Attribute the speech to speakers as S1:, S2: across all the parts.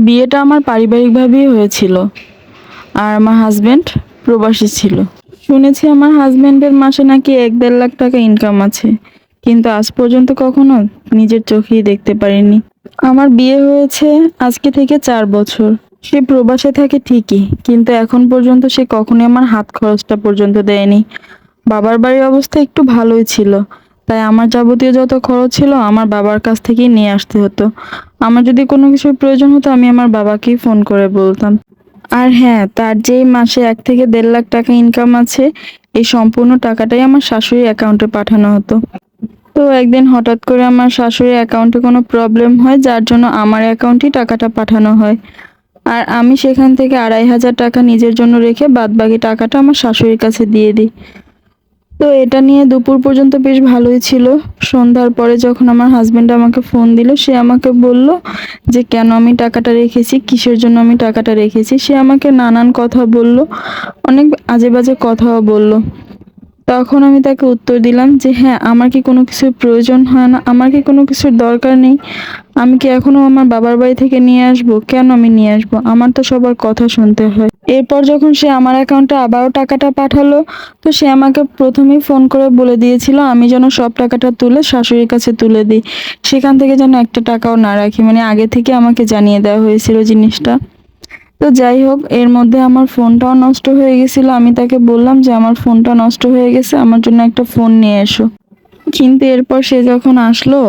S1: বিয়েটা আমার পারিবারিকভাবেই হয়েছিল। আর আমার হাজবেন্ড প্রবাসী ছিল। শুনেছি আমার হাজবেন্ডের মাসে নাকি ১-১.৫ লাখ টাকা ইনকাম আছে, কিন্তু আজ পর্যন্ত কখনো নিজের চোখেই দেখতে পারিনি। আমার বিয়ে হয়েছে আজকে থেকে ৪ বছর। সে প্রবাসে থাকে ঠিকই, কিন্তু এখন পর্যন্ত সে কখনোই আমার হাত খরচটা পর্যন্ত দেয়নি। বাবার বাড়ির অবস্থা একটু ভালোই ছিল, তাই আমার যাবতীয় যত খরচ ছিল আমার বাবার কাছ থেকেই নিয়ে আসতে হতো। আমার যদি কোনো কিছুর প্রয়োজন হতো আমি আমার বাবাকেই ফোন করে বলতাম। আর হ্যাঁ, তার যেই মাসে ১ থেকে ১.৫ লাখ টাকা ইনকাম আছে, এই সম্পূর্ণ টাকাটাই আমার শাশুড়ির অ্যাকাউন্টে পাঠানো হতো। তো একদিন হঠাৎ করে আমার শাশুড়ির অ্যাকাউন্টে কোনো প্রবলেম হয়, যার জন্য আমার অ্যাকাউন্টেই টাকাটা পাঠানো হয়। আর আমি সেখান থেকে ২৫০০ টাকা নিজের জন্য রেখে বাদবাকি টাকাটা আমার শাশুড়ির কাছে দিয়ে দিই। তো এটা নিয়ে দুপুর পর্যন্ত বেশ ভালোই ছিল। সন্ধ্যার পরে যখন আমার হাজবেন্ড আমাকে ফোন দিল, সে আমাকে বলল যে কেন আমি টাকাটা রেখেছি, কিসের জন্য আমি টাকাটা রেখেছি। সে আমাকে নানান কথা বলল, অনেক আজে বাজে কথাও বলল। তখন আমি তাকে উত্তর দিলাম যে হ্যাঁ, আমার কি কোনো কিছুর প্রয়োজন হয় না, আমার কি কোনো কিছুর দরকার নেই, আমি কি এখনো আমার বাবার বাড়ি থেকে নিয়ে আসবো? কেন আমি নিয়ে আসবো? আমার তো সবার কথা শুনতে হয়। এরপর যখন সে আমার অ্যাকাউন্টে আবারও টাকাটা পাঠালো, তো সে আমাকে প্রথমেই ফোন করে বলে দিয়েছিল আমি যেন সব টাকাটা তুলে শাশুড়ির কাছে তুলে দিই, সেখান থেকে যেন একটা টাকাও না রাখি। মানে আগে থেকে আমাকে জানিয়ে দেওয়া হয়েছিল জিনিসটা। তো যাই হোক, এর মধ্যে আমার ফোনটাও নষ্ট হয়ে গেছিল। আমি তাকে বললাম যে আমার ফোনটা নষ্ট হয়ে গেছে, আমার জন্য একটা ফোন নিয়ে এসো। কিন্তু এরপর সে যখন আসলো,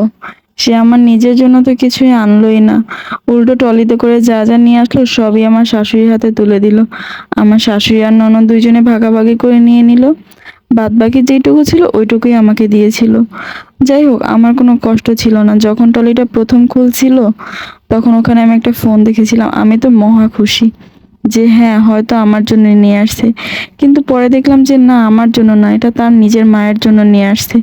S1: সে আমার নিজের জন্য তো কিছুই আনলোই না, উল্টো ট্রলিতে করে যা যা নিয়ে আসলো সবই আমার শাশুড়ির হাতে তুলে দিল। আমার শাশুড়ি আর ননদ দুইজনে ভাগাভাগি করে নিয়ে নিল, বাদ বাকি যেটুকু ছিল ওইটুকুই আমাকে দিয়েছিল। যাই হোক, আমার কোনো কষ্ট ছিল না। যখন ট্রলিটা প্রথম খুলছিল তখন ওখানে আমি একটা ফোন দেখেছিলাম, আমি তো মহা খুশি যে হ্যাঁ, হয়তো আমার জন্য নিয়ে আসছে। কিন্তু পরে দেখলাম যে না, আমার জন্য না, এটা তার নিজের মায়ের জন্য নিয়ে আসছে।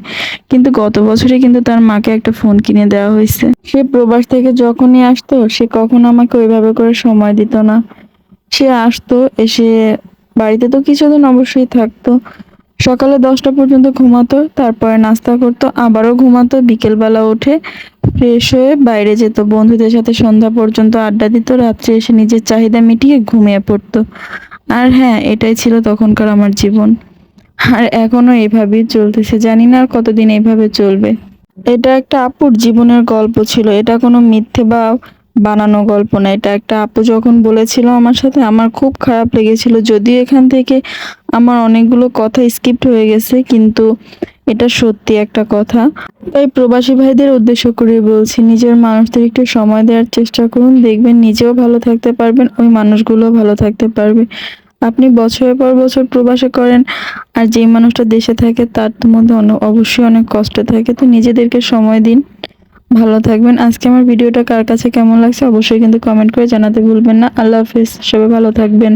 S1: কিন্তু গত বছরে কিন্তু তার মাকে একটা ফোন কিনে দেওয়া হয়েছে। সে প্রবাস থেকে যখনই আসতো, সে কখনো আমাকে ওইভাবে করে সময় দিত না। সে আসতো, এসে বাড়িতে তো কিছুদিন অবশ্যই থাকতো, সকালে 10টা পর্যন্ত ঘুমাতো, তারপরে নাস্তা করতো, আবারও ঘুমাতো, বিকেলবেলা উঠে ফ্রেশ হয়ে বাইরে যেত, বন্ধুদের সাথে সন্ধ্যা পর্যন্ত আড্ডা দিত, রাত্রে এসে নিজের চাহিদা মিটিয়ে ঘুমিয়ে পড়তো। আর হ্যাঁ, এটাই ছিল তখনকার আমার জীবন। আর এখনো এইভাবেই চলতেছে, জানি না আর কতদিন এইভাবে চলবে। এটা একটা আপুর জীবনের গল্প ছিল, এটা কোনো মিথ্যে বা বানানো গল্প না। এটা একটা আপু যখন বলেছিল আমার সাথে, আমার খুব খারাপ লেগেছিল। যদিও এখান থেকে আমার অনেকগুলো কথা স্কিপ্ট হয়ে গেছে, কিন্তু এটা সত্যি একটা কথা। তাই প্রবাসী ভাইদের উদ্দেশ্য করে বলছি, নিজের মানুষদের একটু সময় দেওয়ার চেষ্টা করুন, দেখবেন নিজেও ভালো থাকতে পারবেন, ওই মানুষগুলোও ভালো থাকতে পারবে। আপনি বছরের পর বছর প্রবাসে করেন, আর যেই মানুষটা দেশে থাকে তার তো মধ্যে অবশ্যই অনেক কষ্ট থাকে। তো নিজেদেরকে সময় দিন, ভালো থাকবেন। আজকে আমার ভিডিওটা কার কাছে কেমন লাগছে অবশ্যই কিন্তু কমেন্ট করে জানাতে ভুলবেন না। আল্লাহ হাফেজ, সবাই ভালো থাকবেন।